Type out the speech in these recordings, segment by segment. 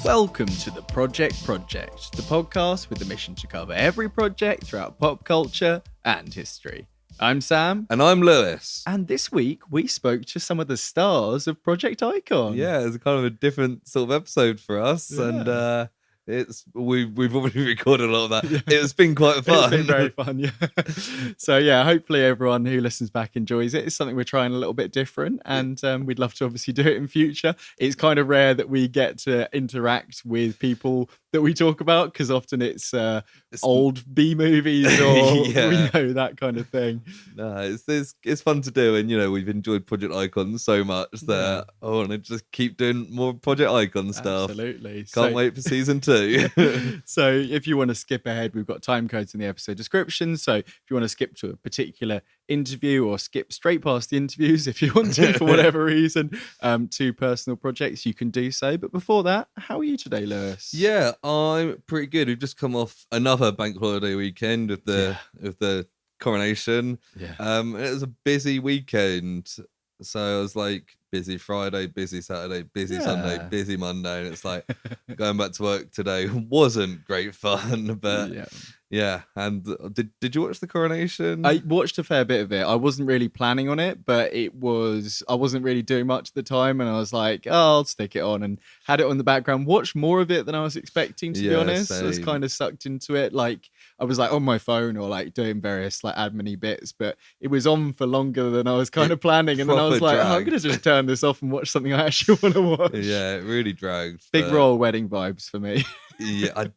Welcome to the Project, the podcast with the mission to cover every project throughout pop culture and history. I'm Sam. And I'm Lewis. And this week we spoke to some of the stars of Project Icon. Yeah, it's kind of a different sort of episode for us. Yeah. And we've already recorded a lot of that. Yeah. It's been quite fun. It's been very fun, yeah. So yeah, hopefully everyone who listens back enjoys it. It's something we're trying a little bit different, and we'd love to obviously do it in future. It's kind of rare that we get to interact with people that we talk about, because often it's old B movies or yeah. That kind of thing. No, it's fun to do, and we've enjoyed Project Icon so much that I want to just keep doing more Project Icon stuff. Absolutely. Can't wait for season 2. So if you want to skip ahead, we've got time codes in the episode description. So if you want to skip to a particular interview or skip straight past the interviews if you want to for whatever reason, to personal projects, you can do so. But before that, how are you today, Lewis? Yeah, I'm pretty good. We've just come off another bank holiday weekend with the coronation. Yeah. It was a busy weekend. So I was like, busy Friday, busy Saturday, busy Sunday, busy Monday. And it's like going back to work today wasn't great fun, but yeah. And did you watch the coronation? I watched a fair bit of it. I wasn't really planning on it, but I wasn't really doing much at the time. And I was like, I'll stick it on, and had it on the background. Watched more of it than I was expecting, to be honest. Same. I was kind of sucked into it. Like I was like on my phone or like doing various like admin bits, but it was on for longer than I was kind of planning. And then I was like, I'm going to just turn this off and watch something I actually want to watch. Yeah, it really dragged. Big royal wedding vibes for me. Yeah, I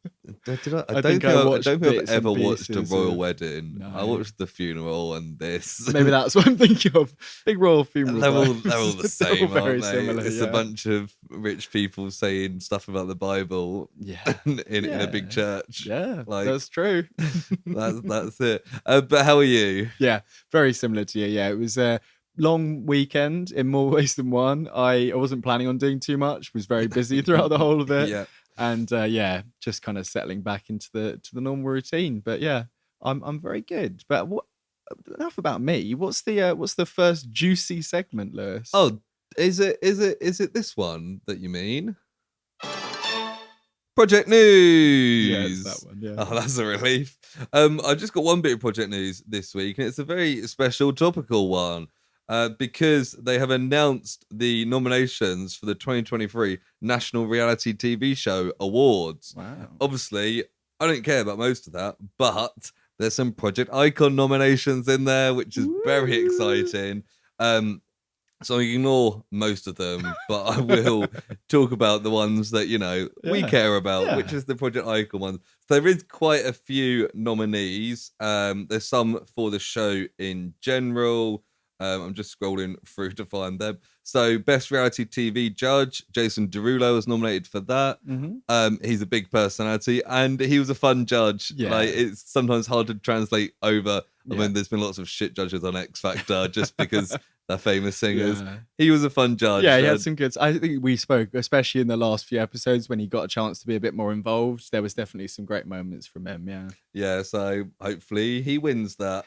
don't think I've ever watched a royal wedding. No. I watched the funeral and this. Maybe that's what I'm thinking of. Big royal funeral. They're all the same, all very aren't they? Similar, it's a bunch of rich people saying stuff about the Bible. In a big church. Yeah, that's true. that's it. But how are you? Yeah, very similar to you. Yeah, it was a long weekend in more ways than one. I wasn't planning on doing too much. Was very busy throughout the whole of it. Yeah. And just kind of settling back into the normal routine. But yeah, I'm very good. But enough about me. What's the first juicy segment, Lewis? Oh, is it this one that you mean? Project news. Yeah, it's that one. Yeah. Oh, that's a relief. I've just got one bit of project news this week, and it's a very special, topical one. Because they have announced the nominations for the 2023 National Reality TV Show Awards. Wow. Obviously, I don't care about most of that, but there's some Project Icon nominations in there, which is very exciting. So I ignore most of them, but I will talk about the ones that, we care about, which is the Project Icon ones. So there is quite a few nominees. There's some for the show in general. I'm just scrolling through to find them. So, Best Reality TV Judge, Jason Derulo was nominated for that. Mm-hmm. He's a big personality, and he was a fun judge. Yeah. Like, it's sometimes hard to translate over. I mean, there's been lots of shit judges on X Factor just because they're famous singers. Yeah. He was a fun judge. Yeah, he had some good... I think we spoke, especially in the last few episodes, when he got a chance to be a bit more involved. There was definitely some great moments from him, yeah. Yeah, so hopefully he wins that.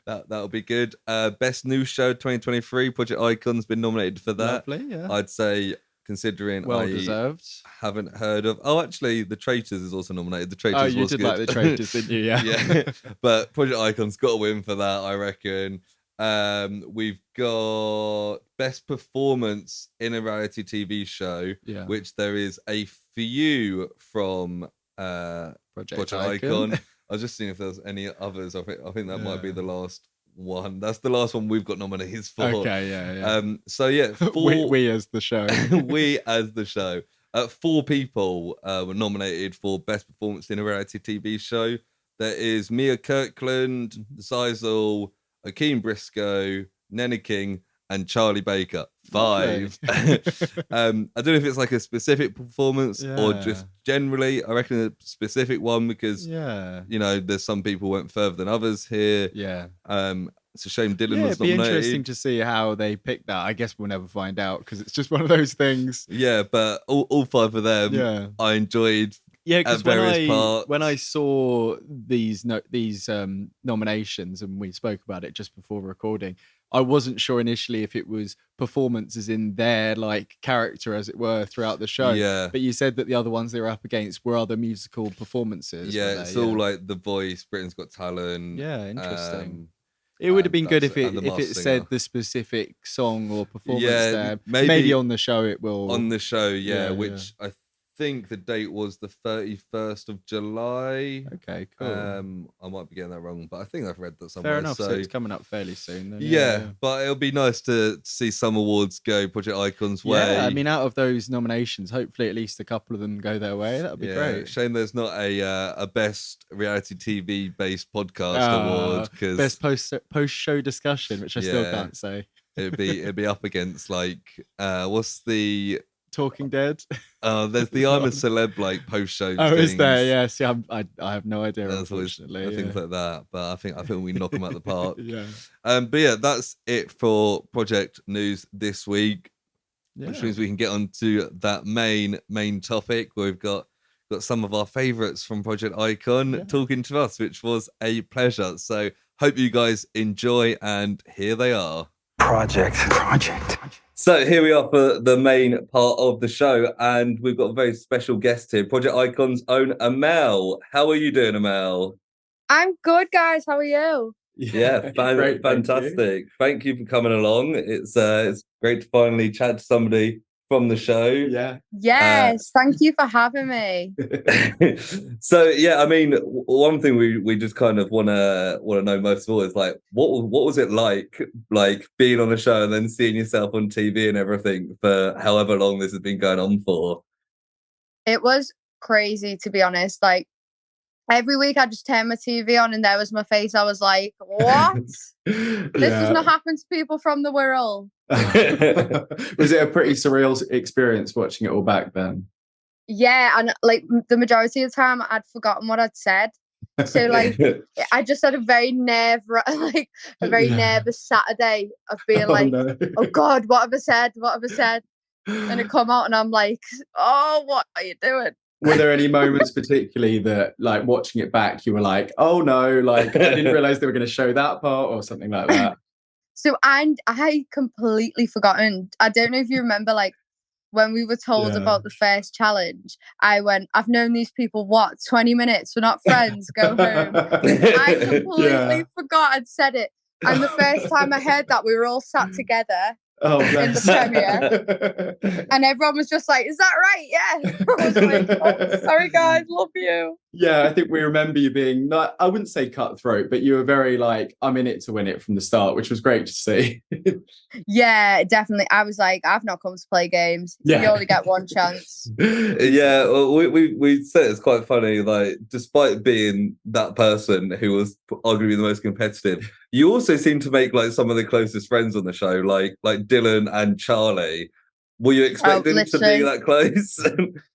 That'll be good. Best New Show 2023, Project Icon's been nominated for that. Lovely, yeah. I'd say, considering well-deserved. Haven't heard of... Oh, actually, The Traitors is also nominated. The Traitors was good. Oh, you did like The Traitors, didn't you? Yeah. Yeah. But Project Icon's got to win for that, I reckon. We've got Best Performance in a Reality TV Show, which there is a few from Project Icon. I was just seeing if there's any others. I think that might be the last one. That's the last one we've got nominees for. Okay, yeah. So yeah, we as the show. We as the show. 4 people were nominated for Best Performance in a Reality TV Show. There is Mia Kirkland, Xyzelle, Akeem Briscoe, Nene King, and Charlie Baker. 5. I don't know if it's like a specific performance or just generally. I reckon a specific one because there's some people went further than others here. Yeah. It's a shame Dylan was nominated. It'd be interesting to see how they pick that. I guess we'll never find out because it's just one of those things. Yeah, but all 5 of them, I enjoyed. Yeah, because when I saw these nominations and we spoke about it just before recording, I wasn't sure initially if it was performances in their like character, as it were, throughout the show. Yeah. But you said that the other ones they were up against were other musical performances. Yeah, it's all like The Voice, Britain's Got Talent. Yeah, interesting. It would have been good if it said the specific song or performance there. Maybe on the show it will. On the show, which I think the date was the 31st of July. Okay, cool. I might be getting that wrong, but I think I've read that somewhere. Fair enough. So it's coming up fairly soon. Then, yeah, but it'll be nice to see some awards go Project Icon's way. Yeah, I mean, out of those nominations, hopefully at least a couple of them go their way. That would be great. Shame there's not a best reality TV based podcast award, because best post show discussion, which I still can't say. it'd be up against like what's the Talking Dead. There's the I'm a Celeb like post show. Oh, things. Is there? Yeah. See, I have no idea. Unfortunately, things like that. But I think we knock them out the park. Yeah. But yeah, that's it for project news this week. Which means we can get on to that main topic where we've got some of our favourites from Project Icon talking to us, which was a pleasure. So hope you guys enjoy, and here they are. Project. So here we are for the main part of the show, and we've got a very special guest here, Project Icon's own Emelle. How are you doing, Emelle? I'm good, guys. How are you? Yeah, great, fantastic. Thank you for coming along. It's great to finally chat to somebody from the show. Yeah. Yes, thank you for having me. So yeah, I mean, one thing we just kind of want to know most of all is like, what was it like being on the show and then seeing yourself on TV and everything for however long this has been going on for? It was crazy, to be honest. Like, every week I just turned my TV on and there was my face. I was like, what? This does not happen to people from the world. Was it a pretty surreal experience watching it all back then? Yeah, and like the majority of the time I'd forgotten what I'd said. So like I just had a very nervous Saturday of being oh God, what have I said? And it come out and I'm like, oh, what are you doing? Were there any moments particularly that, like, watching it back, you were like, oh no, like, I didn't realize they were going to show that part or something like that? So I completely forgotten. I don't know if you remember, like, when we were told about the first challenge, I went, I've known these people, 20 minutes? We're not friends, go home. I completely forgot I'd said it. And the first time I heard that, we were all sat together. Oh, in the premiere, and everyone was just like, "Is that right?" Yeah. I was like, "Oh, sorry, guys, love you." Yeah, I think we remember you being not, I wouldn't say cutthroat, but you were very like, "I'm in it to win it" from the start, which was great to see. Yeah, definitely. I was like, "I've not come to play games. You only get one chance." Yeah, well, we said it's quite funny. Like, despite being that person who was arguably the most competitive, you also seem to make like some of the closest friends on the show, like Dylan and Charlie. Were you expecting to be that close?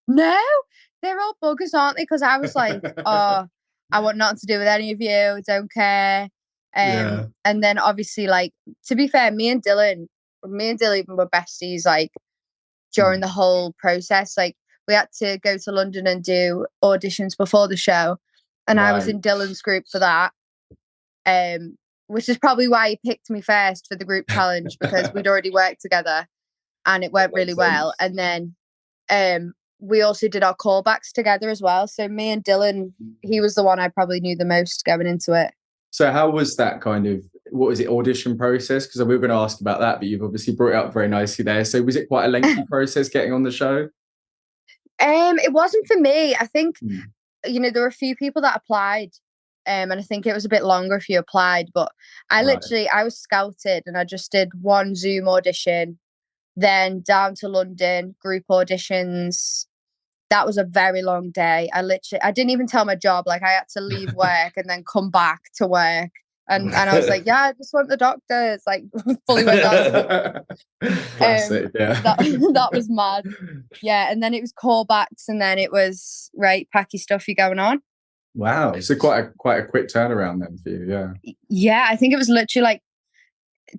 No, they're all buggers, aren't they? Because I was like, oh, I want nothing to do with any of you. Don't care. And then obviously, like, to be fair, me and Dylan even were besties. Like, during the whole process, like, we had to go to London and do auditions before the show, and I was in Dylan's group for that. Which is probably why he picked me first for the group challenge, because we'd already worked together and it went really well. And then we also did our callbacks together as well. So me and Dylan, he was the one I probably knew the most going into it. So how was that kind of, what was it, audition process? Because we were going to ask about that, but you've obviously brought it up very nicely there. So was it quite a lengthy process getting on the show? It wasn't for me. I think, there were a few people that applied. And I think it was a bit longer if you applied, but I was scouted and I just did one Zoom audition, then down to London, group auditions. That was a very long day. I didn't even tell my job. Like, I had to leave work and then come back to work. And I was like, yeah, I just want the doctors. Like, fully went down. Classic, that was mad. Yeah, and then it was callbacks, and then it was, right, pack your stuff, you're going on. Wow, so quite a quick turnaround then for you, yeah. Yeah, I think it was literally like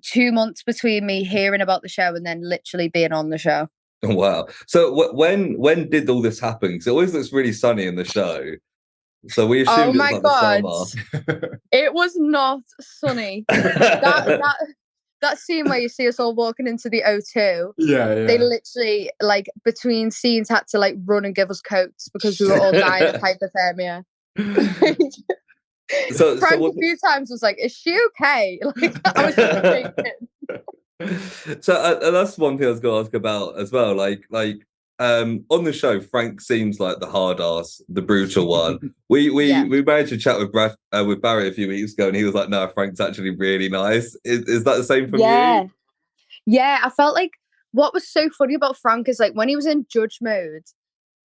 2 months between me hearing about the show and then literally being on the show. Wow. So when did all this happen? Because it always looks really sunny in the show. So we assumed it was like the summer. It was not sunny. That that scene where you see us all walking into the O2. Yeah. They literally, like, between scenes had to, like, run and give us coats because we were all dying of hypothermia. So Frank what, a few times was like, "Is she okay?" Like, I was just shaking. So that's one thing I was going to ask about as well. On the show, Frank seems like the hard ass, the brutal one. We managed to chat with Barry a few weeks ago, and he was like, "No, Frank's actually really nice." Is that the same from you? Yeah. I felt like what was so funny about Frank is like when he was in judge mode,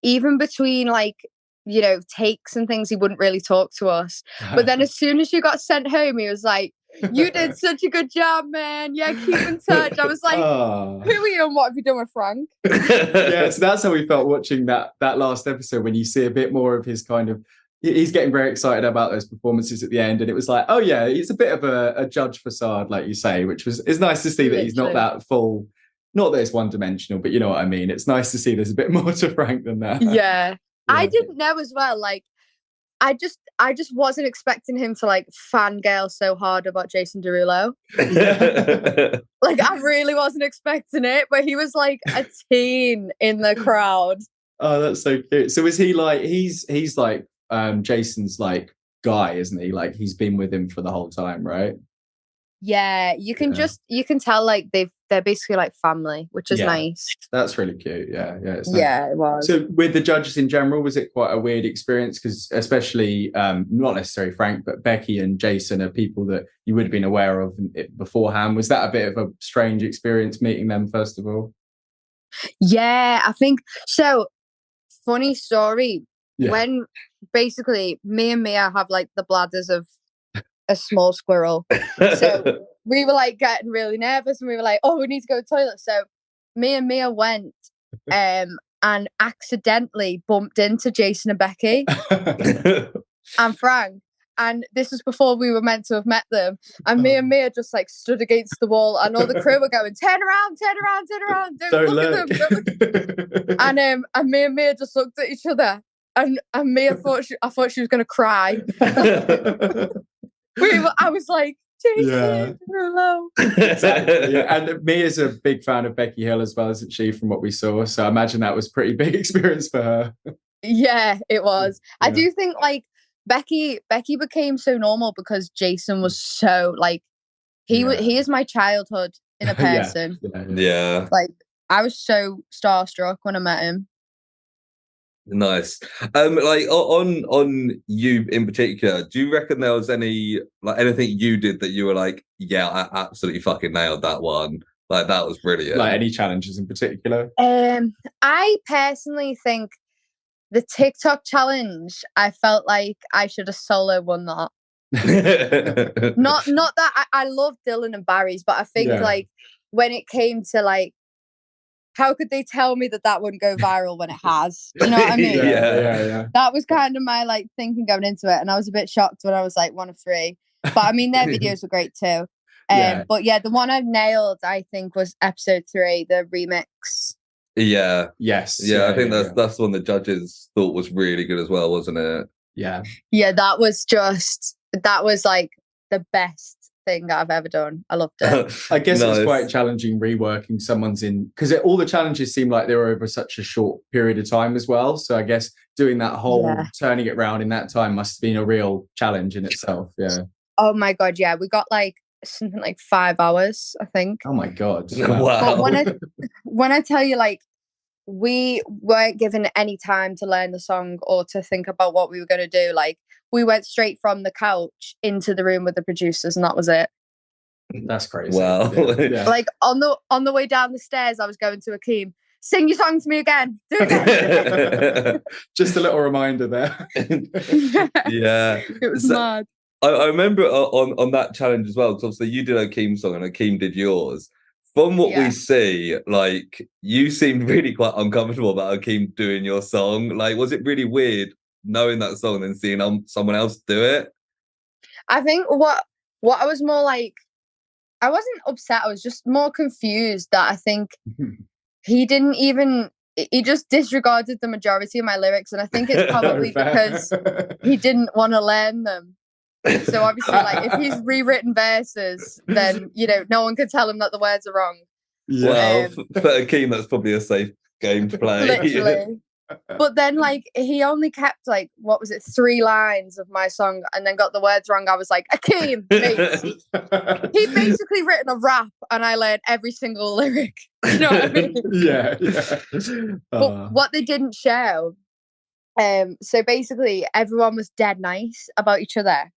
even between like, you know, takes and things, he wouldn't really talk to us. But then as soon as you got sent home, he was like, "You did such a good job, man. Yeah, keep in touch." I was like, "Who are you and what have you done with Frank?" Yeah, so that's how we felt watching that last episode, when you see a bit more of his kind of, he's getting very excited about those performances at the end, and it was like, oh yeah, he's a bit of a judge facade, like you say, which is nice to see that he's not that full, not that it's one-dimensional, but you know what I mean. It's nice to see there's a bit more to Frank than that. Yeah. I didn't know as well, like, I just wasn't expecting him to like fangirl so hard about Jason Derulo. Like, I really wasn't expecting it, but he was like a teen in the crowd. Oh, that's so cute. So is he like, he's like Jason's like guy, isn't he? Like, he's been with him for the whole time, right? Yeah, you can tell like they're basically like family, which is nice. That's really cute. Yeah, it's nice. Yeah, it was. So with the judges in general, was it quite a weird experience? Because especially not necessarily Frank, but Becky and Jason are people that you would have been aware of beforehand. Was that a bit of a strange experience meeting them first of all? Yeah, I think so. Funny story. Yeah. When basically me and Mia have like the bladders of a small squirrel. So we were like getting really nervous and we were like, "Oh, we need to go to the toilet." So me and Mia went and accidentally bumped into Jason and Becky and Frank. And this was before we were meant to have met them. And me and Mia just like stood against the wall, and all the crew were going, "Turn around, turn around, turn around. Don't look at them. Don't look at them." And me and Mia just looked at each other. And Mia I thought she was gonna cry. I was like, "Jason, hello." Exactly. Yeah. And Mia's a big fan of Becky Hill as well, isn't she, from what we saw? So I imagine that was a pretty big experience for her. Yeah, it was. Yeah. I do think like Becky became so normal because Jason was so like he is my childhood in a person. Yeah. Like, I was so starstruck when I met him. Nice. Like on you in particular, do you reckon there was anything you did that you were like, "Yeah, I absolutely fucking nailed that one"? Like, that was brilliant. Like, any challenges in particular? I personally think the TikTok challenge, I felt like I should have solo won that. Not that I love Dylan and Barry's, but I think like when it came to like, how could they tell me that wouldn't go viral when it has? Do you know what I mean? Yeah. That was kind of my like thinking going into it, and I was a bit shocked when I was like 1 of 3. But I mean, their videos were great too. But yeah, the one I nailed, I think, was episode 3, the remix. Yeah. Yes. Yeah, I think that's one the judges thought was really good as well, wasn't it? Yeah. Yeah, that was like the best thing I've ever done. I loved it. I guess it was quite challenging reworking someone's in, because all the challenges seem like they were over such a short period of time as well. So I guess doing that whole turning it around in that time must have been a real challenge in itself. Yeah. Oh my God, yeah. We got like something like 5 hours, I think. Oh my God. Wow. But when I tell you, like, we weren't given any time to learn the song or to think about what we were going to do. Like, we went straight from the couch into the room with the producers, and that was it. That's crazy. Wow. Yeah. Like, on the way down the stairs, I was going to Akeem, "Sing your song to me again. Do it again." Just a little reminder there. Yeah. It was mad. I remember on that challenge as well, because obviously you did Akeem's song and Akeem did yours. From what we see, like, you seemed really quite uncomfortable about Akeem doing your song. Like, was it really weird knowing that song and then seeing someone else do it? I think what I was more like, I wasn't upset. I was just more confused that I think he just disregarded the majority of my lyrics. And I think it's probably because he didn't want to learn them. So obviously, like, if he's rewritten verses, then, you know, no one can tell him that the words are wrong. Well, for Akeem, that's probably a safe game to play. Literally. But then, like, he only kept, like, what was it, 3 lines of my song and then got the words wrong. I was like, Akeem, mate. He'd basically written a rap and I learned every single lyric. You know what I mean? Yeah. But what they didn't show, so basically everyone was dead nice about each other.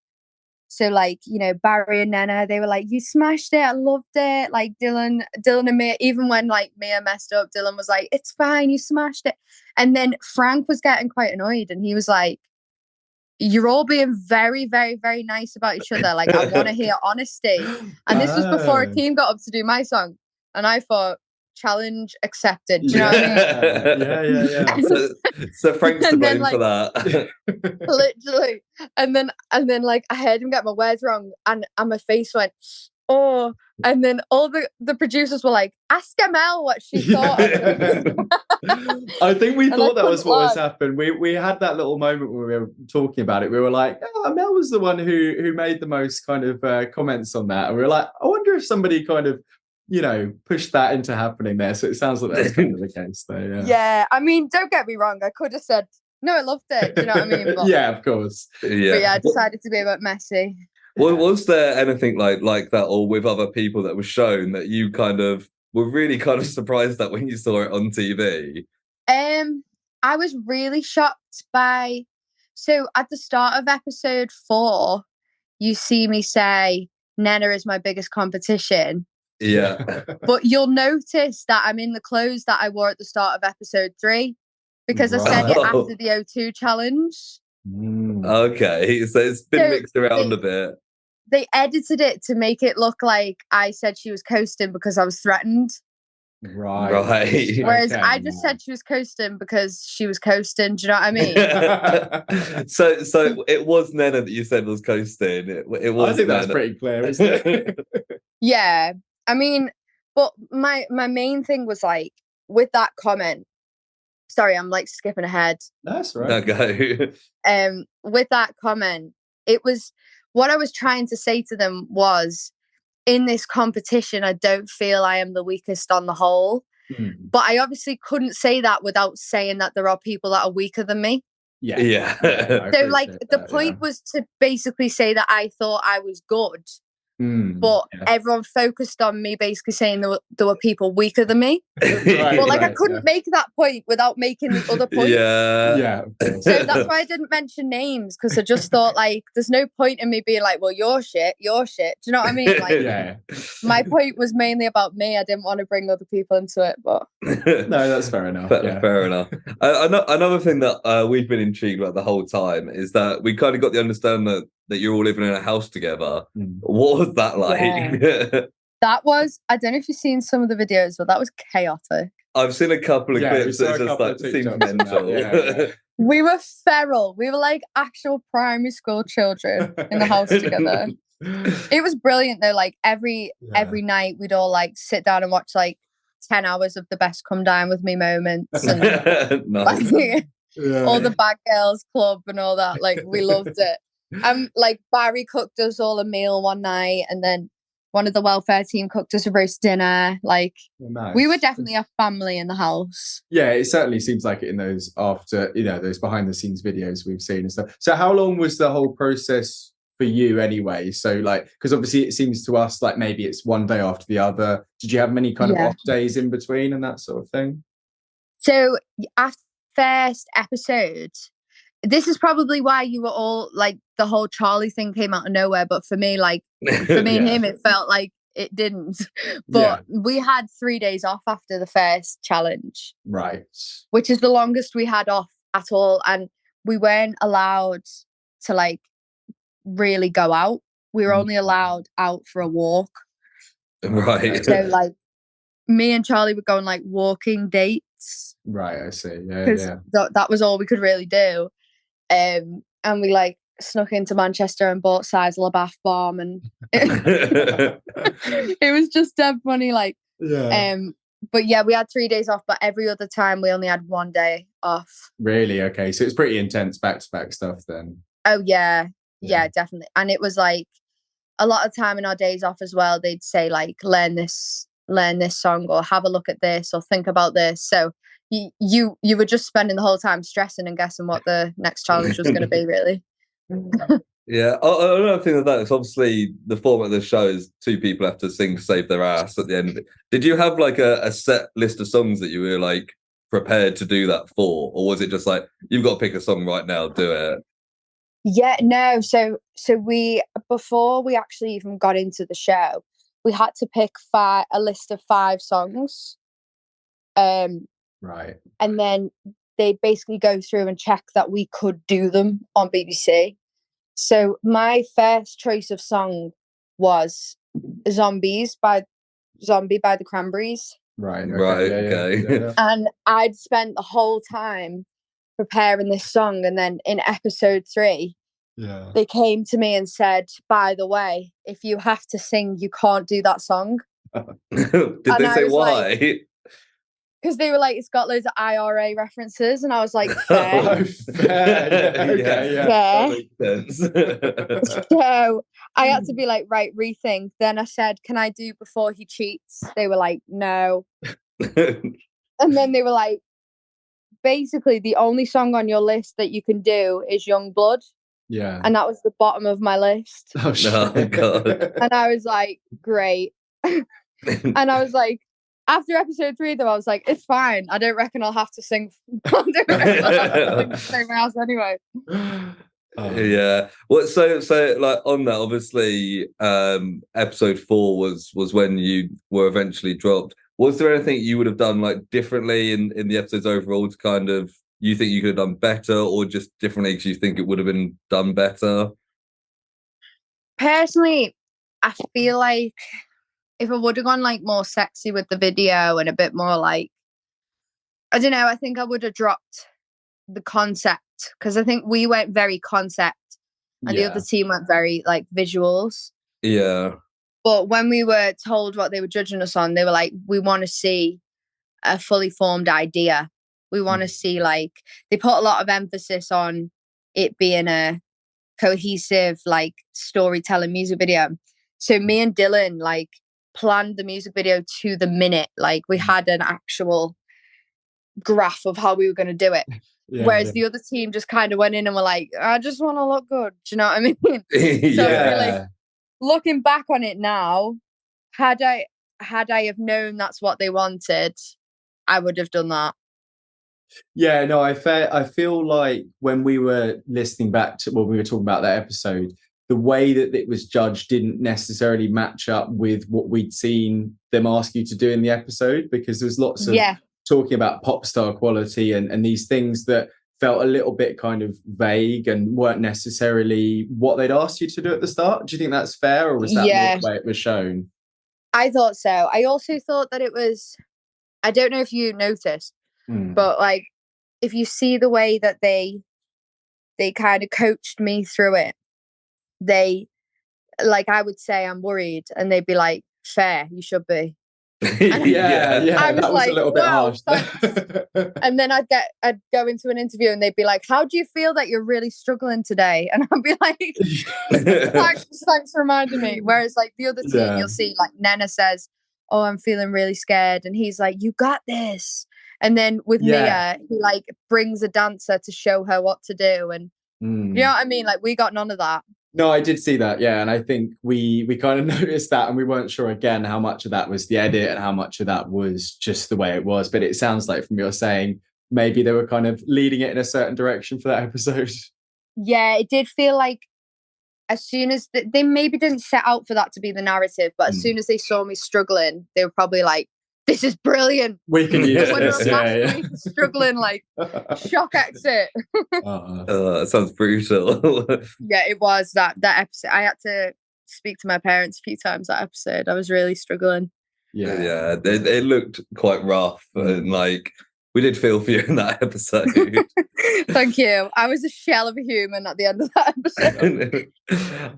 So, like, you know, Barry and Nena, they were like, you smashed it, I loved it. Like, Dylan and Mia, even when, like, Mia messed up, Dylan was like, it's fine, you smashed it. And then Frank was getting quite annoyed and he was like, you're all being very, very, very nice about each other. Like, I want to hear honesty. And this was before Akeem got up to do my song. And I thought, challenge accepted. Do you know what I mean? Yeah. So Frank's to blame for that. Literally. And then like I heard him get my words wrong and my face went, oh. And then all the producers were like, ask Emelle what she thought. I think we thought that was what was happening. We had that little moment where we were talking about it. We were like, oh, Emelle was the one who made the most kind of comments on that. And we were like, I wonder if somebody kind of, you know, pushed that into happening there. So it sounds like that's kind of the case though. Yeah. I mean, don't get me wrong. I could have said, no, I loved it. Do you know what I mean? But, yeah, of course. But yeah, I decided to be a bit messy. Well, was there anything like that or with other people that was shown that you kind of were really kind of surprised at when you saw it on TV? I was really shocked by, so at the start of episode 4, you see me say, Nena is my biggest competition. Yeah. But you'll notice that I'm in the clothes that I wore at the start of episode 3 because I said it after the O2 challenge. Okay, so it's been mixed around a bit. They edited it to make it look like I said she was coasting because I was threatened. Right. Whereas I just said she was coasting because she was coasting. Do you know what I mean? So it was Nena that you said was coasting. It was. I think that's pretty clear, isn't it? Yeah. I mean, but my main thing was like with that comment. Sorry, I'm like skipping ahead. That's right. Okay. With that comment, it was what I was trying to say to them was, in this competition, I don't feel I am the weakest on the whole. But I obviously couldn't say that without saying that there are people that are weaker than me. Yeah. So like the point was to basically say that I thought I was good. But everyone focused on me basically saying there were people weaker than me. I couldn't make that point without making the other point. Yeah. So that's why I didn't mention names, because I just thought like there's no point in me being like, well, you're shit. Do you know what I mean? Like, my point was mainly about me. I didn't want to bring other people into it, but no, that's fair enough. Fair enough. Another thing that we've been intrigued about the whole time is that we kind of got the understanding that you're all living in a house together. What was that like? Yeah. That was, I don't know if you've seen some of the videos, but that was chaotic. I've seen a couple of clips that just like seemed mental. We were feral. We were like actual primary school children in the house together. It was brilliant though. Like every night we'd all like sit down and watch like 10 hours of the best come down with me moments and nice. all the Bad Girls Club and all that. Like we loved it. Like Barry cooked us all a meal one night, and then one of the welfare team cooked us a roast dinner. Like we were definitely a family in the house. Yeah, it certainly seems like it in those after, those behind the scenes videos we've seen and stuff. So how long was the whole process for you anyway? So like, because obviously it seems to us like maybe it's one day after the other. Did you have many kind of off days in between and that sort of thing? So after first episode, this is probably why you were all like the whole Charlie thing came out of nowhere. But for me, like for me and him, it felt like it didn't. But we had 3 days off after the first challenge. Right. Which is the longest we had off at all. And we weren't allowed to like really go out. We were only allowed out for a walk. Right. So like me and Charlie were going like walking dates. Right, I see. Yeah. That was all we could really do. And we like snuck into Manchester and bought Xyzelle a bath bomb, and it was just dead funny. Like, but yeah, we had 3 days off, but every other time we only had 1 day off. Really? Okay, so it's pretty intense back-to-back stuff then. Oh yeah, Yeah, definitely. And it was like a lot of time in our days off as well, they'd say like, learn this song, or have a look at this, or think about this. So you were just spending the whole time stressing and guessing what the next challenge was going to be, really. Yeah, another thing with that is obviously the format of the show is two people have to sing to save their ass at the end of it. Did you have like a set list of songs that you were like prepared to do that for, or was it just like you've got to pick a song right now, do it? Yeah, no. So we, before we actually even got into the show, we had to pick a list of 5 songs. Right. And then they'd basically go through and check that we could do them on BBC. So my first choice of song was Zombie by the Cranberries. Right. Okay. Yeah. And I'd spent the whole time preparing this song, and then in episode 3, they came to me and said, by the way, if you have to sing, you can't do that song. Did they say why? Because they were like, it's got loads of IRA references, and I was like, fair. Oh, fair. Yeah. That makes sense. So I had to be like, right, rethink. Then I said, can I do Before He Cheats? They were like, no. And then they were like, basically the only song on your list that you can do is Young Blood. Yeah. And that was the bottom of my list. Oh, shit. Oh, God. And I was like, great. And I was like, after episode 3, though, I was like, it's fine. I don't reckon I'll have to sing. I don't reckon I'll have to sing my house anyway. Yeah. Well, so like on that, obviously, episode 4 was when you were eventually dropped. Was there anything you would have done like differently in the episodes overall to kind of you think you could have done better, or just differently because you think it would have been done better? Personally, I feel like if I would have gone like more sexy with the video and a bit more like, I don't know, I think I would have dropped the concept, because I think we went very concept and the other team went very like visuals. Yeah. But when we were told what they were judging us on, they were like, we want to see a fully formed idea. We want to see, like, they put a lot of emphasis on it being a cohesive, like, storytelling music video. So me and Dylan, like, planned the music video to the minute. Like, we had an actual graph of how we were going to do it. Whereas the other team just kind of went in and were like, I just want to look good. Do you know what I mean? So I feel like, looking back on it now, had I have known that's what they wanted, I would have done that. Yeah, no, I feel like when we were listening back to when we were talking about that episode, the way that it was judged didn't necessarily match up with what we'd seen them ask you to do in the episode, because there was lots of talking about pop star quality and these things that felt a little bit kind of vague and weren't necessarily what they'd asked you to do at the start. Do you think that's fair, or was that more the way it was shown? I thought so. I also thought that it was, I don't know if you noticed, but like, if you see the way that they kind of coached me through it, they, like, I would say I'm worried and they'd be like, fair, you should be. Yeah, I was that was like, a little bit harsh. And then I'd go into an interview and they'd be like, how do you feel that you're really struggling today? And I'd be like, thanks for reminding me. Whereas like the other team, you'll see like Nena says, oh, I'm feeling really scared, and he's like, you got this. And then with Mia, he like brings a dancer to show her what to do, and you know what I mean, like we got none of that. No, I did see that, and I think we kind of noticed that, and we weren't sure again how much of that was the edit and how much of that was just the way it was. But it sounds like from your saying, maybe they were kind of leading it in a certain direction for that episode. Yeah, it did feel like as soon as they maybe didn't set out for that to be the narrative, but as soon as they saw me struggling, they were probably like, this is brilliant. We can use this. Struggling, like, shock exit. That sounds brutal. Yeah, it was that episode. I had to speak to my parents a few times that episode. I was really struggling. Yeah, it looked quite rough, and like we did feel for you in that episode. Thank you. I was a shell of a human at the end of that episode.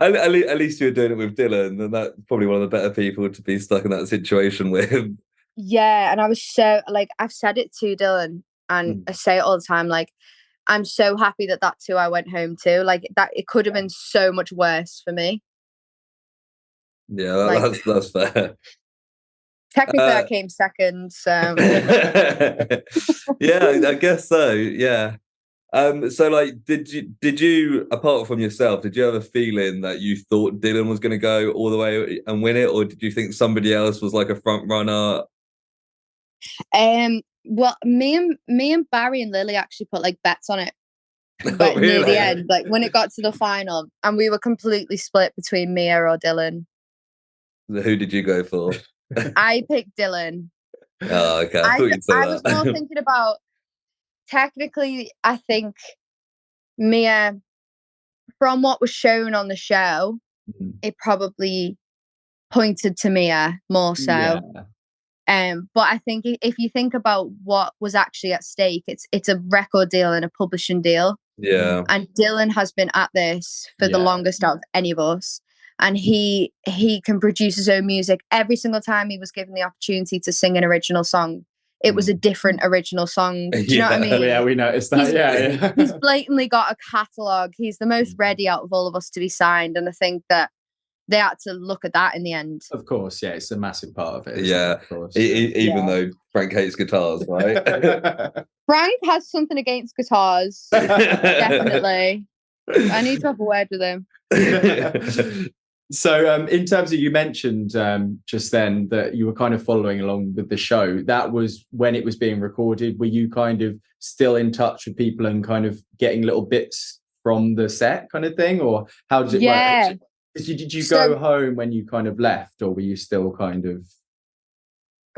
At least you were doing it with Dylan, and that's probably one of the better people to be stuck in that situation with. Yeah, and I was so, like, I've said it to Dylan, and I say it all the time, like, I'm so happy that that's who I went home to. Like that, it could have been so much worse for me. Yeah, Like, that's fair. Technically, I came second, so yeah, I guess so. Yeah. So like, did you apart from yourself, did you have a feeling that you thought Dylan was going to go all the way and win it, or did you think somebody else was like a front runner? Well, me and Barry and Lily actually put like bets on it, but Oh, near the really? end, like when it got to the final, and we were completely split between Mia or Dylan. Who did you go for? I picked Dylan. Oh, okay. I thought you'd say I that. was more thinking about, technically, I think Mia, from what was shown on the show, it probably pointed to Mia more so. But I think if you think about what was actually at stake, it's a record deal and a publishing deal. Yeah. And Dylan has been at this for the longest out of any of us. And he can produce his own music. Every single time he was given the opportunity to sing an original song, it was a different original song. Do you know what I mean? Yeah, we noticed that. He's blatantly got a catalogue. He's the most ready out of all of us to be signed. And I think that they had to look at that in the end. Of course, yeah, it's a massive part of it. Yeah, of course. Even though Frank hates guitars, right? Frank has something against guitars, definitely. I need to have a word with him. So in terms of, you mentioned just then that you were kind of following along with the show. That was when it was being recorded. Were you kind of still in touch with people and kind of getting little bits from the set kind of thing? Or how did it work? Did you go home when you kind of left, or were you still kind of...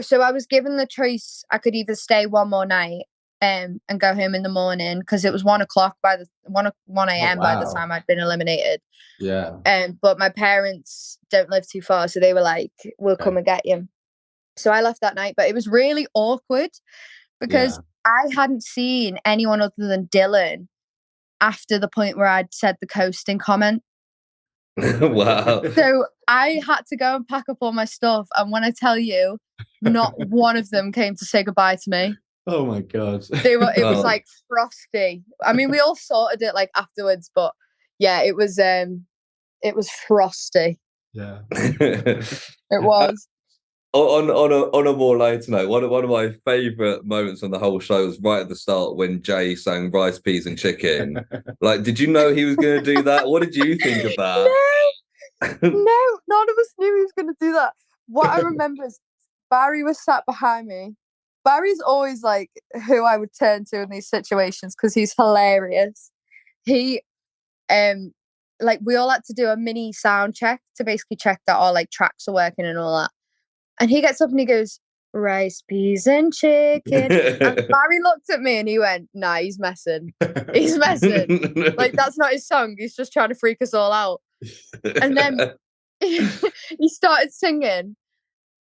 So I was given the choice. I could either stay one more night and go home in the morning, because it was 1 o'clock by the 1 a.m. by the time I'd been eliminated. Yeah. But my parents don't live too far, so they were like, "We'll come and get you." So I left that night, but it was really awkward because I hadn't seen anyone other than Dylan after the point where I'd said the coasting comment. Wow. So I had to go and pack up all my stuff, and when I tell you, not one of them came to say goodbye to me. Oh my god. It was like frosty. I mean, we all sorted it like afterwards, but yeah, it was frosty. Yeah. It was. On a more lighter note, one of my favourite moments on the whole show was right at the start when Jay sang Rice, Peas and Chicken. Like, did you know he was going to do that? What did you think of that? No, none of us knew he was going to do that. What I remember is Barry was sat behind me. Barry's always like who I would turn to in these situations because he's hilarious. He, like, we all had to do a mini sound check to basically check that our like tracks are working and all that. And he gets up and he goes, "Rice, peas and chicken." And Barry looked at me and he went, "Nah, he's messing. He's messing. Like, that's not his song. He's just trying to freak us all out." And then he started singing.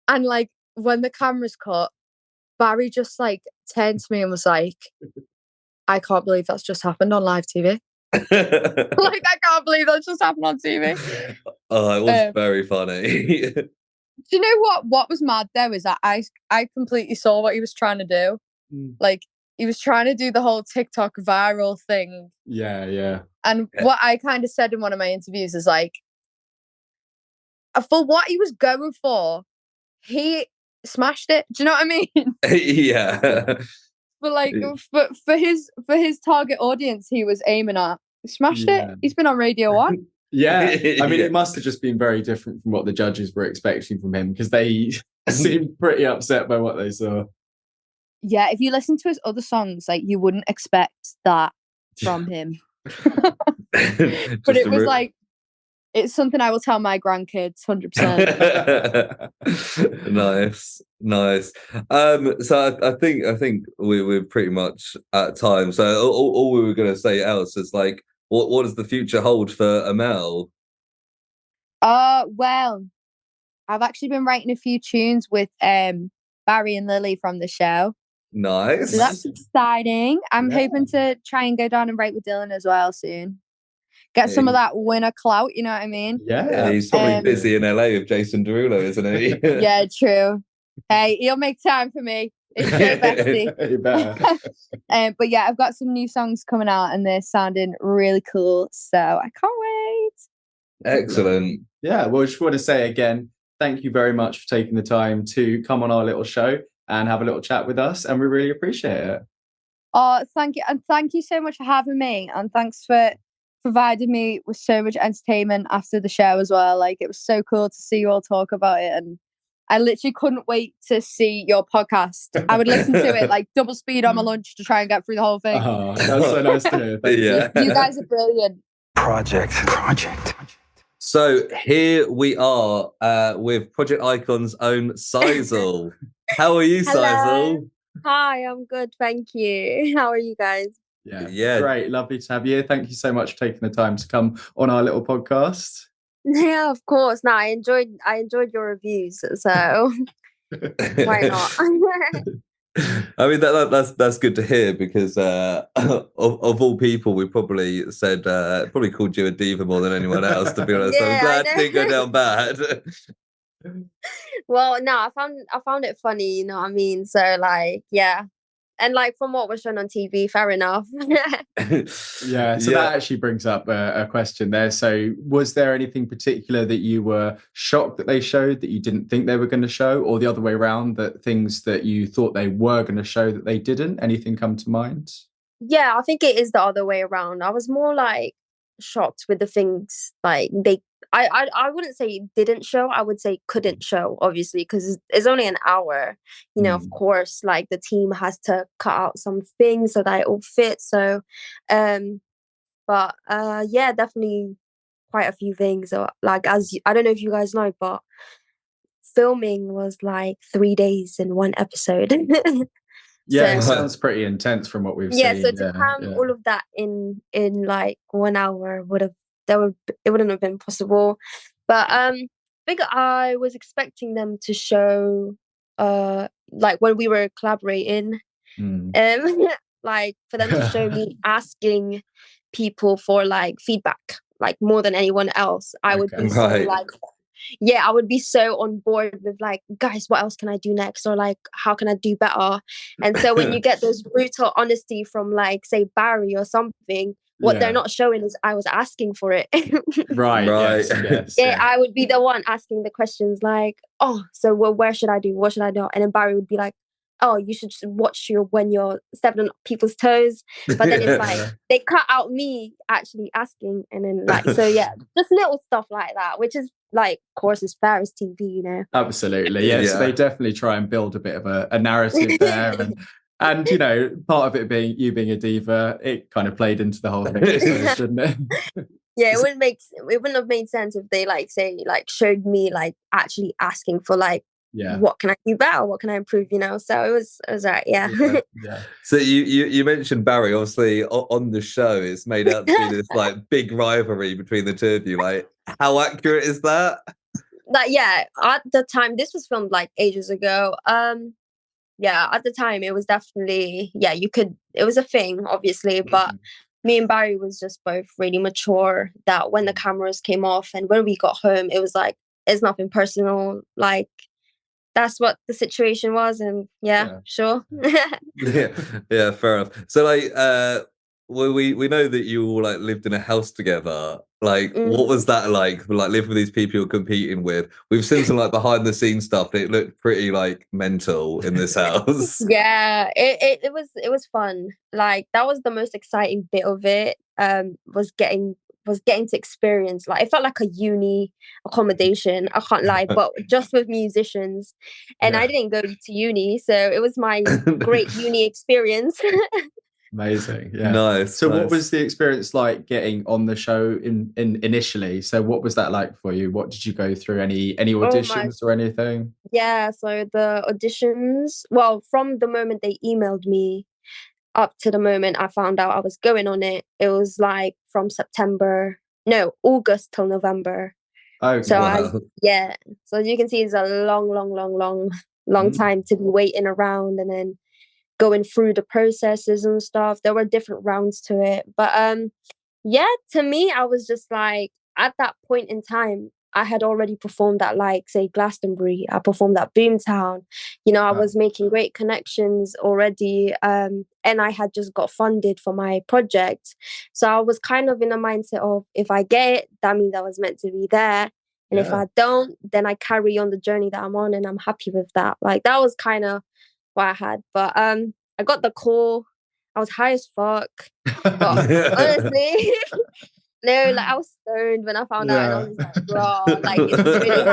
And like, when the cameras cut, Barry just like turned to me and was like, "I can't believe that's just happened on live TV." Like, I can't believe that's just happened on TV. Oh, it was very funny. Do you know what was mad though is that I completely saw what he was trying to do. Like, he was trying to do the whole TikTok viral thing. Yeah. And what I kind of said in one of my interviews is like, for what he was going for, he smashed it. Do you know what I mean? Yeah. But like, for his target audience he was aiming at, he smashed it. He's been on Radio 1. Yeah, I mean, it must have just been very different from what the judges were expecting from him, because they seemed pretty upset by what they saw. Yeah, if you listen to his other songs, like, you wouldn't expect that from him. But it was like, it's something I will tell my grandkids 100%. Nice. So I think we're pretty much at time. So all we were going to say else is like, what does the future hold for Emelle? Well, I've actually been writing a few tunes with Barry and Lily from the show. Nice. So that's exciting. I'm hoping to try and go down and write with Dylan as well soon. Get some of that winner clout, you know what I mean? Yeah, he's probably busy in LA with Jason Derulo, isn't he? Yeah, true. Hey, he'll make time for me. It's so bestie. You better. But yeah, I've got some new songs coming out and they're sounding really cool. So I can't wait. Excellent. Yeah, well, I just want to say again, thank you very much for taking the time to come on our little show and have a little chat with us. And we really appreciate it. Oh, thank you. And thank you so much for having me. And thanks for providing me with so much entertainment after the show as well. Like, it was so cool to see you all talk about it. And I literally couldn't wait to see your podcast. I would listen to it like double speed on my lunch to try and get through the whole thing. Oh, that's so nice to hear. Thank you. You guys are brilliant. Project. So here we are with Project Icon's own Xyzelle. How are you, Hello. Xyzelle? Hi, I'm good, thank you. How are you guys? Yeah, great. Lovely to have you. Thank you so much for taking the time to come on our little podcast. Yeah, of course. No, I enjoyed your reviews, so why not? I mean that's good to hear because of all people we probably said probably called you a diva more than anyone else, to be honest. Yeah, I'm glad it didn't go down bad. Well, no, I found it funny, you know what I mean? So like, yeah. And like from what was shown on TV, fair enough. Yeah, so that actually brings up a question there. So was there anything particular that you were shocked that they showed that you didn't think they were going to show, or the other way around, that things that you thought they were going to show that they didn't? Anything come to mind? Yeah, I think it is the other way around. I was more like shocked with the things like I wouldn't say didn't show, I would say couldn't show, obviously, because it's only an hour. You know, of course, like the team has to cut out some things so that it all fits. So but yeah, definitely quite a few things. Like, as I don't know if you guys know, but filming was like 3 days in one episode. Yeah, it sounds pretty intense from what we've seen. So to cram all of that in like 1 hour it wouldn't have been possible. But I think I was expecting them to show like when we were collaborating, like for them to show me asking people for like feedback, like more than anyone else. I would be so like, yeah, I would be so on board with like, guys, what else can I do next? Or like, how can I do better? And so when you get those brutal honesty from like, say, Barry or something, what they're not showing is I was asking for it. Right. Yes, yeah, I would be the one asking the questions like, oh, so where should I do? What should I do? And then Barry would be like, oh, you should watch when you're stepping on people's toes. But then it's like they cut out me actually asking, and then like, so yeah, just little stuff like that, which is like, of course, as fair as TV, you know. Absolutely, yeah. So they definitely try and build a bit of a narrative there, and you know, part of it being you being a diva, it kind of played into the whole thing, didn't it? Yeah, it wouldn't have made sense if they like showed me like actually asking for like, what can I do better? What can I improve? You know, so it was right. Yeah. So you mentioned Barry. Obviously, on the show, it's made out to be this like big rivalry between the two of you. Like, how accurate is that? Like, yeah, at the time, this was filmed like ages ago. Yeah, at the time, it was definitely it was a thing, obviously, but me and Barry was just both really mature. That when the cameras came off and when we got home, it was like, it's nothing personal. Like, that's what the situation was, and sure. yeah, fair enough. So like well, we know that you all like lived in a house together. Like what was that like living with these people you're competing with? We've seen some like behind the scenes stuff, and it looked pretty like mental in this house. Yeah, it was fun. Like, that was the most exciting bit of it, was getting to experience, like, it felt like a uni accommodation, I can't lie, but just with musicians. And I didn't go to uni, so it was my great uni experience. Amazing. Yeah. Nice. So what was the experience like getting on the show in initially? So what was that like for you? What did you go through? Any auditions or anything? Yeah, so the auditions, well, from the moment they emailed me up to the moment I found out I was going on it, it was like from August till November. Oh, so wow. So as you can see, it's a long time to be waiting around and then going through the processes and stuff. There were different rounds to it, but to me, I was just like, at that point in time, I had already performed at, like, say, Glastonbury. I performed at Boomtown. I was making great connections already. And I had just got funded for my project. So I was kind of in a mindset of, if I get it, that means I was meant to be there. And if I don't, then I carry on the journey that I'm on, and I'm happy with that. Like, that was kind of what I had. But I got the call. I was high as fuck. But honestly... No, like, I was stoned when I found out, and I was just like, "Raw, like, is this really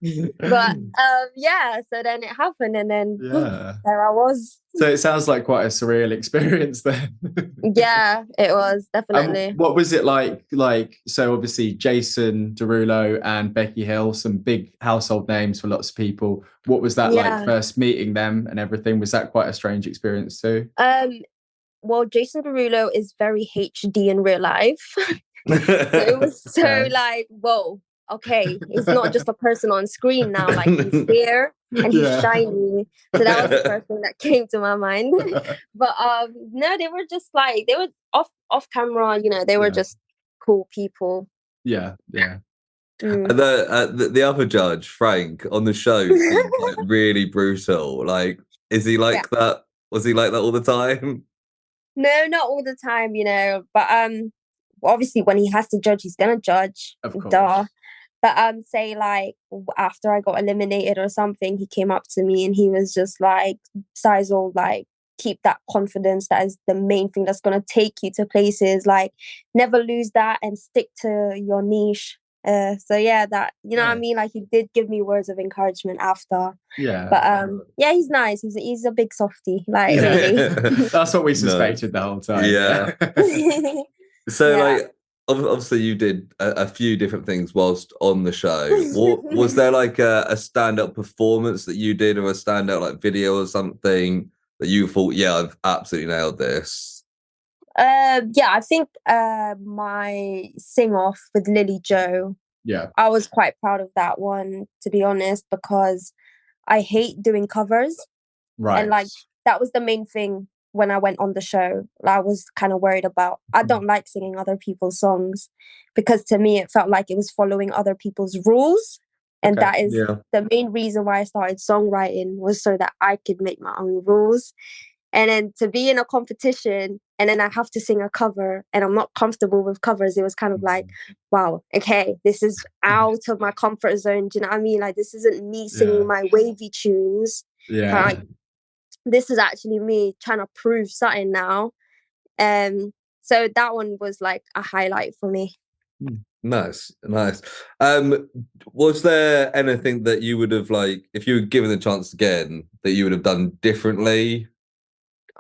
happening?" But yeah, so then it happened, and then there I was. So it sounds like quite a surreal experience then. Yeah, it was definitely. What was it like? So obviously Jason Derulo and Becky Hill, some big household names for lots of people. What was that like first meeting them and everything? Was that quite a strange experience too? Well, Jason Derulo is very HD in real life. So it was so like, whoa, okay, he's not just a person on screen now, like, he's here and he's shiny. So that was the first thing that came to my mind. But no, they were just like, they were off camera, they were just cool people. Yeah. And the other judge, Frank, on the show seemed like really brutal. Like, is he like that? Was he like that all the time? No, not all the time, but obviously when he has to judge, he's gonna judge. Of course. Duh. But say, like, after I got eliminated or something, he came up to me and he was just like, Xyzelle, like, keep that confidence. That is the main thing that's gonna take you to places. Like, never lose that and stick to your niche. So yeah, that, what I mean? Like, he did give me words of encouragement after. Yeah. But yeah, he's nice. He's a big softie. Like, really. That's what we suspected the whole time. Yeah. So like, obviously you did a few different things whilst on the show. Was there like a stand-up performance that you did, or a stand-up like video or something that you thought, yeah, I've absolutely nailed this? Yeah, I think my sing-off with Lily Joe, I was quite proud of that one, to be honest, because I hate doing covers. Right. And like, that was the main thing when I went on the show. I was kind of worried about, I don't like singing other people's songs, because to me it felt like it was following other people's rules. And that is the main reason why I started songwriting, was so that I could make my own rules. And then to be in a competition and then I have to sing a cover, and I'm not comfortable with covers, it was kind of like, wow, okay, this is out of my comfort zone. Do you know what I mean? Like, this isn't me singing my wavy tunes. This is actually me trying to prove something now. So that one was like a highlight for me. Nice. Was there anything that you would have, like, if you were given the chance again, that you would have done differently?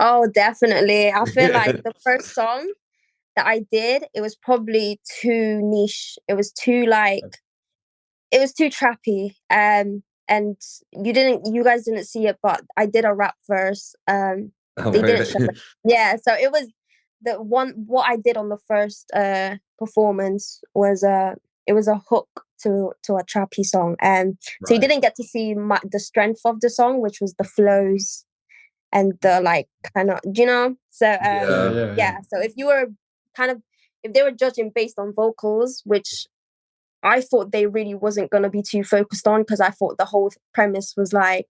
Oh, definitely. I feel like the first song that I did, it was probably too niche. It was too trappy. And you guys didn't see it, but I did a rap verse. They didn't show it. Yeah, so it was what I did on the first performance was it was a hook to a trappy song. So you didn't get to see the strength of the song, which was the flows and the like kind of, so so if they were judging based on vocals, which I thought they really wasn't going to be too focused on, because I thought the whole premise was like,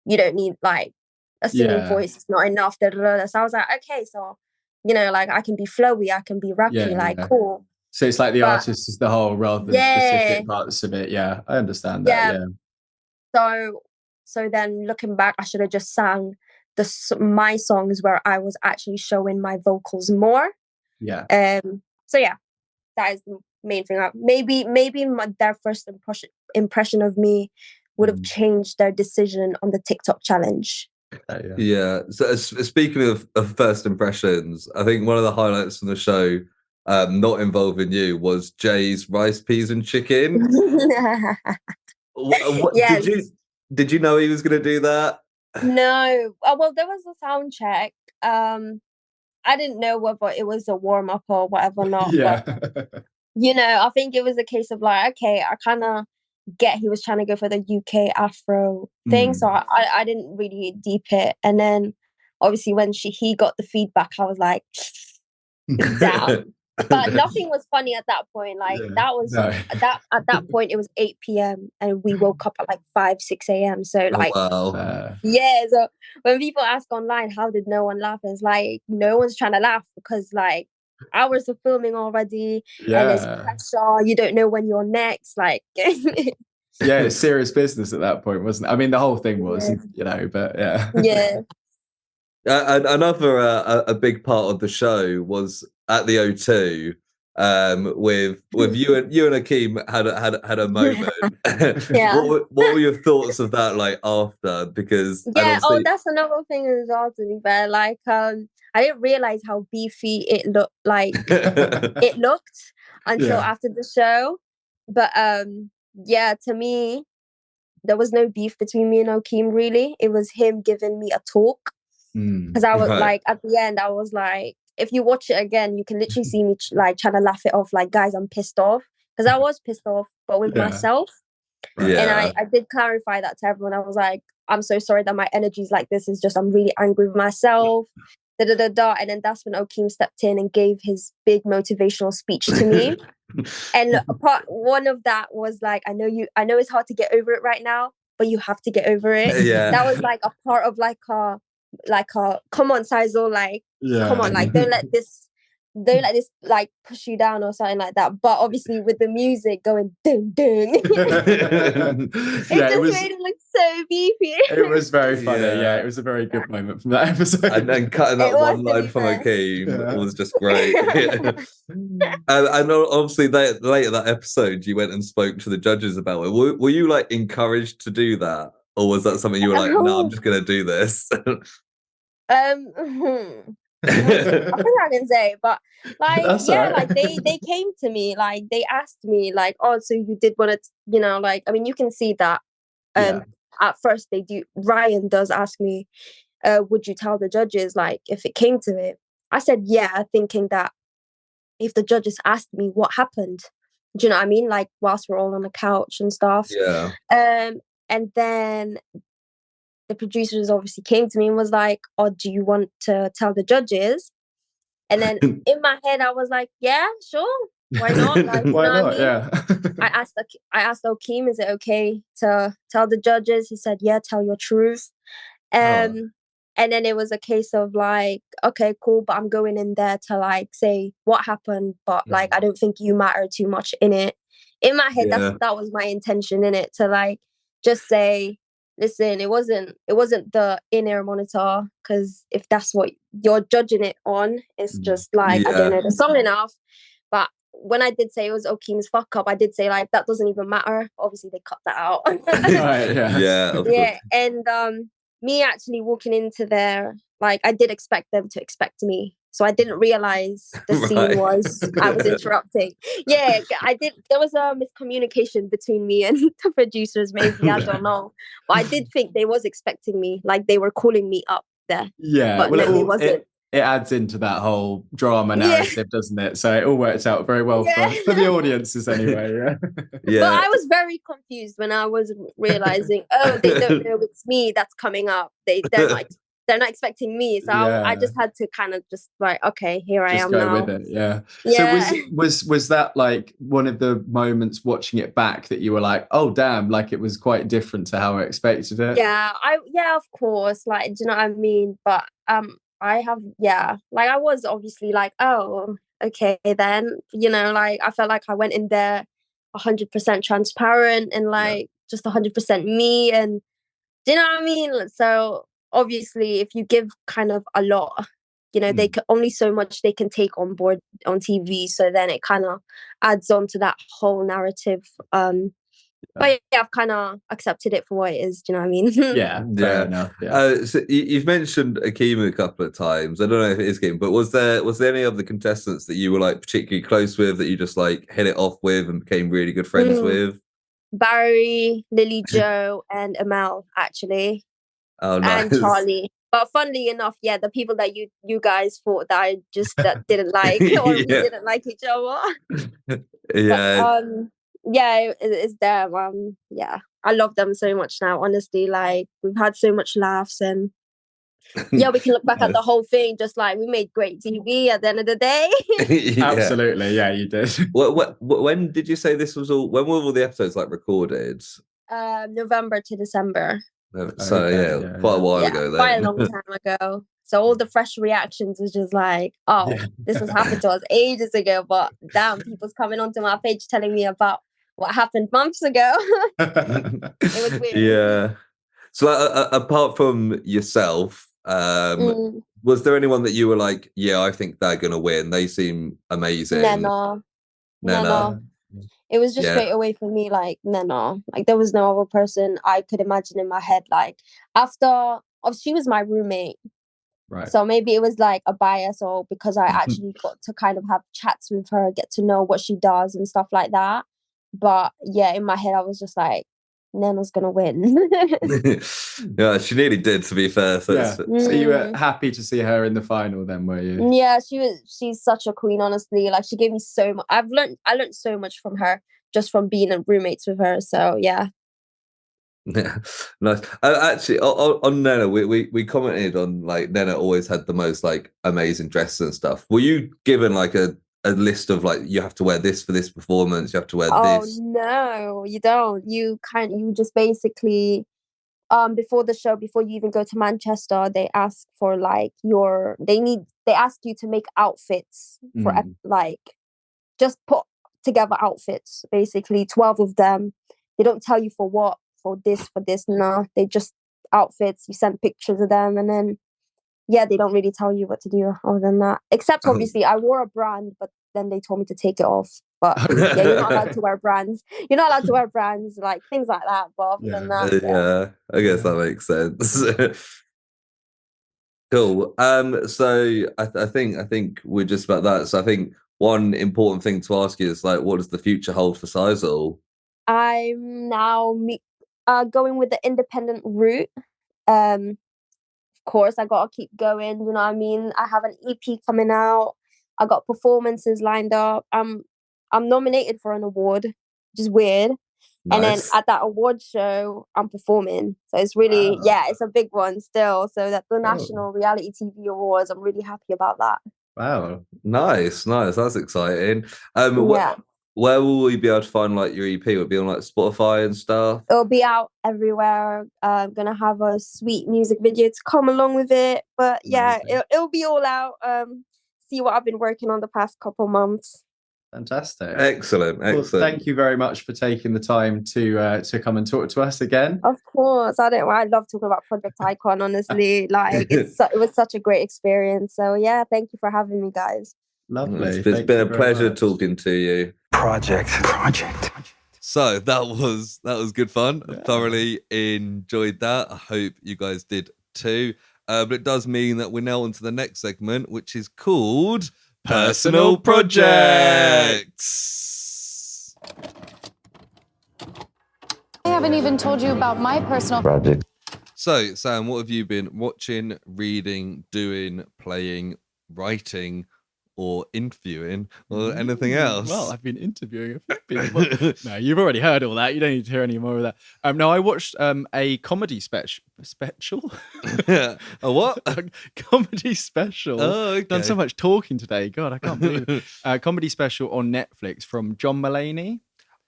you don't need like a singing voice, it's not enough. So I was like, okay, so like, I can be flowy, I can be rappy, cool. So it's like the artist is the whole rather than specific parts of it. Yeah, I understand that. So then looking back, I should have just sang my songs where I was actually showing my vocals more. Yeah. So yeah, that is the main thing. Maybe their first impression of me would have changed their decision on the TikTok challenge. Yeah. So speaking of first impressions, I think one of the highlights from the show, not involving you, was Jay's rice, peas, and chicken. Yes. Did you know he was going to do that? No. Oh, well, there was a sound check. I didn't know whether it was a warm up or whatever not. Yeah. But, I think it was a case of like, okay, I kind of get he was trying to go for the UK Afro thing, so I didn't really deep it. And then obviously when he got the feedback, I was like, down. But nothing was funny at that point. Like that was that at that point it was 8 p.m. and we woke up at like 5, 6 a.m. So like yeah, so when people ask online how did no one laugh, it's like no one's trying to laugh because like hours of filming already and there's pressure, you don't know when you're next. Like yeah, it's serious business at that point, wasn't it? I mean the whole thing was, you know, but yeah. Another a big part of the show was at the O2 with you and Akeem had a moment. What were your thoughts of that like after? Because oh, that's another thing as well, to be fair. Like I didn't realize how beefy it looked like it looked until after the show. But yeah, to me there was no beef between me and Akeem really. It was him giving me a talk. Because I was like, at the end, I was like, if you watch it again, you can literally see me like trying to laugh it off. Like, guys, I'm pissed off. Because I was pissed off, but with myself. And I did clarify that to everyone. I was like, I'm so sorry that my energy is like this. It's just, I'm really angry with myself. And then that's when Akeem stepped in and gave his big motivational speech to me. And one of that was like, I know it's hard to get over it right now, but you have to get over it. That was like a part of like a come on, Xyzelle, like come on, like don't let this like push you down or something like that. But obviously with the music going ding ding it just made it look so beefy. It was very funny. It was a very good moment from that episode. And then cutting that one line from Akeem was just great. And obviously later that episode you went and spoke to the judges about it. Were you like encouraged to do that, or was that something you were like, no, I'm just gonna do this? I think I can say, but like like they came to me, like they asked me like, oh, so you did want to, you know, like, I mean, you can see that at first Ryan does ask me, would you tell the judges like if it came to it? I said yeah, thinking that if the judges asked me what happened, do you know what I mean, like whilst we're all on the couch and stuff. And then the producers obviously came to me and was like, oh, do you want to tell the judges? And then in my head, I was like, yeah, sure. Why not? Like, why not? I asked Akeem, is it okay to tell the judges? He said, yeah, tell your truth. And then it was a case of like, okay, cool, but I'm going in there to like say what happened, but like I don't think you matter too much in it. In my head, that was my intention in it, to like just say, listen, it wasn't the in-ear monitor, because if that's what you're judging it on, it's just like I don't know the song enough. But when I did say it was Akeem's fuck up, I did say like that doesn't even matter. Obviously they cut that out. And me actually walking into there, like I did expect them to expect me. So I didn't realize the scene was I was interrupting. Yeah, I did. There was a miscommunication between me and the producers, maybe, I don't know. But I did think they was expecting me, like they were calling me up there. Yeah, but well, it wasn't. It adds into that whole drama narrative, doesn't it? So it all works out very well for the audiences anyway. But I was very confused when I was realizing, oh, they don't know it's me that's coming up. They're not expecting me. So I just had to kind of just like, okay, here I am now. With it, So was that like one of the moments watching it back that you were like, oh damn, like it was quite different to how I expected it? Yeah, of course. Like, do you know what I mean? But I have, like I was obviously like, oh, okay, then, you know, like I felt like I went in there 100% transparent and like just 100% me. And do you know what I mean? So obviously, if you give kind of a lot, you know, they can only so much they can take on board on TV. So then it kind of adds on to that whole narrative. But I've kind of accepted it for what it is. Do you know what I mean? Fair enough. So you've mentioned Akeem a couple of times. I don't know if it is Akeem, but was there any of the contestants that you were like particularly close with, that you just like hit it off with and became really good friends with? Barry, Lily Jo, and Emelle, actually. Oh, nice. And Charlie. But funnily enough, the people that you guys thought that I just didn't like or we didn't like each other. It's them. I love them so much now, honestly. Like we've had so much laughs, and Yeah, we can look back at the Nice. whole thing, just like we made great TV at the end of the day. Yeah. Absolutely, yeah, you did. When did you say this was all? When were all the episodes like recorded? November to December. So Okay, yeah, quite a while ago then. Quite a long time ago. So all the fresh reactions was just like, oh, this has happened to us ages ago, but damn, people's coming onto my page telling me about what happened months ago. It was weird. Yeah. So apart from yourself, was there anyone that you were like, yeah, I think they're gonna win? They seem amazing. No. It was just straight away for me, like, no. Like, there was no other person I could imagine in my head. Like, she was my roommate. Right. So maybe it was like a bias, or because I actually got to kind of have chats with her, get to know what she does and stuff like that. But yeah, in my head, I was just like, Nana's gonna win. Yeah, she nearly did, to be fair. So, so you were happy to see her in the final then, were you? Yeah, she's such a queen, honestly. Like, she gave me so much. I learned so much from her just from being roommates with her. So yeah. Yeah, nice. Actually, on Nena, we commented on like Nena always had the most like amazing dresses and stuff. Were you given like a list of like, you have to wear this for this performance, you have to wear this? Oh no, you don't. You just basically before the show, before you even go to Manchester, they ask for like they ask you to make outfits for like just put together outfits, basically 12 of them. They don't tell you for what, for this. No, they just outfits. You send pictures of them, and then they don't really tell you what to do other than that. Except obviously I wore a brand, but then they told me to take it off. But yeah, you're not allowed to wear brands. You're not allowed to wear brands, like things like that. But other than that, I guess that makes sense. Cool. So I think we're just about that. So I think one important thing to ask you is like, what does the future hold for Xyzelle? I'm now going with the independent route. Of course, I gotta keep going. You know what I mean? I have an EP coming out. I got performances lined up. I'm nominated for an award, which is weird. Nice. And then at that award show, I'm performing. So it's really, it's a big one still. So that the National Reality TV Awards, I'm really happy about that. Wow, nice. That's exciting. Where will we be able to find like your EP? Will it be on like Spotify and stuff? It'll be out everywhere. I'm gonna have a sweet music video to come along with it. But yeah, it'll be all out. See what I've been working on the past couple months. Fantastic. Excellent. Well, thank you very much for taking the time to come and talk to us again. Of course. I love talking about Project Icon, honestly. Like it was such a great experience. So yeah, thank you for having me, guys. Lovely. It's been a pleasure talking to you. Project. So that was good fun. I thoroughly enjoyed that. I hope you guys did too. But it does mean that we're now on to the next segment, which is called Personal Projects. I haven't even told you about my personal project. So, Sam, what have you been watching, reading, doing, playing, writing, or interviewing, or anything else? Well, I've been interviewing a few people. No, you've already heard all that. You don't need to hear any more of that. No, I watched a comedy special. A what? A comedy special. Oh, okay. Done so much talking today. God, I can't believe it. A comedy special on Netflix from John Mulaney.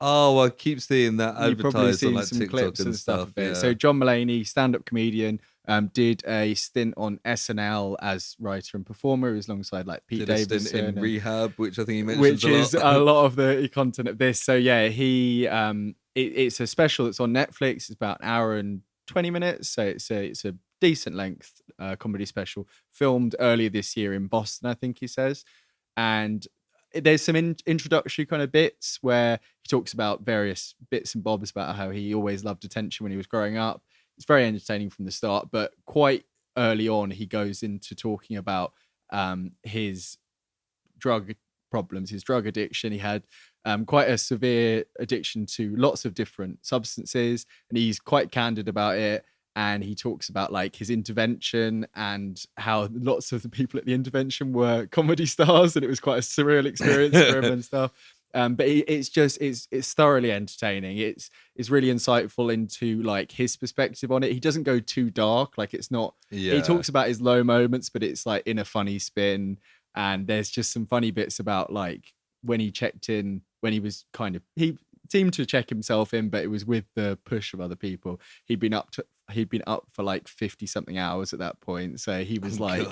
Oh, I keep seeing that You've probably advertised on seen like some TikTok clips and stuff of it. Yeah. So John Mulaney, stand-up comedian, did a stint on SNL as writer and performer. He was alongside like Pete Davidson. A stint in Rehab, which I think he mentions which a lot. is a lot of the content of this. So yeah, it's a special that's on Netflix. It's about an hour and 20 minutes. So it's a decent length comedy special filmed earlier this year in Boston, I think he says. And there's some introductory kind of bits where he talks about various bits and bobs about how he always loved attention when he was growing up. It's very entertaining from the start, but quite early on, he goes into talking about his drug problems, his drug addiction. He had quite a severe addiction to lots of different substances, and he's quite candid about it. And he talks about like his intervention and how lots of the people at the intervention were comedy stars, and it was quite a surreal experience for him and stuff. But it's thoroughly entertaining. It's really insightful into like his perspective on it. He doesn't go too dark. Like it's not. Yeah. He talks about his low moments, but it's like in a funny spin. And there's just some funny bits about like when he checked in, when he was he seemed to check himself in, but it was with the push of other people. He'd been up for like 50 something hours at that point, so he was like,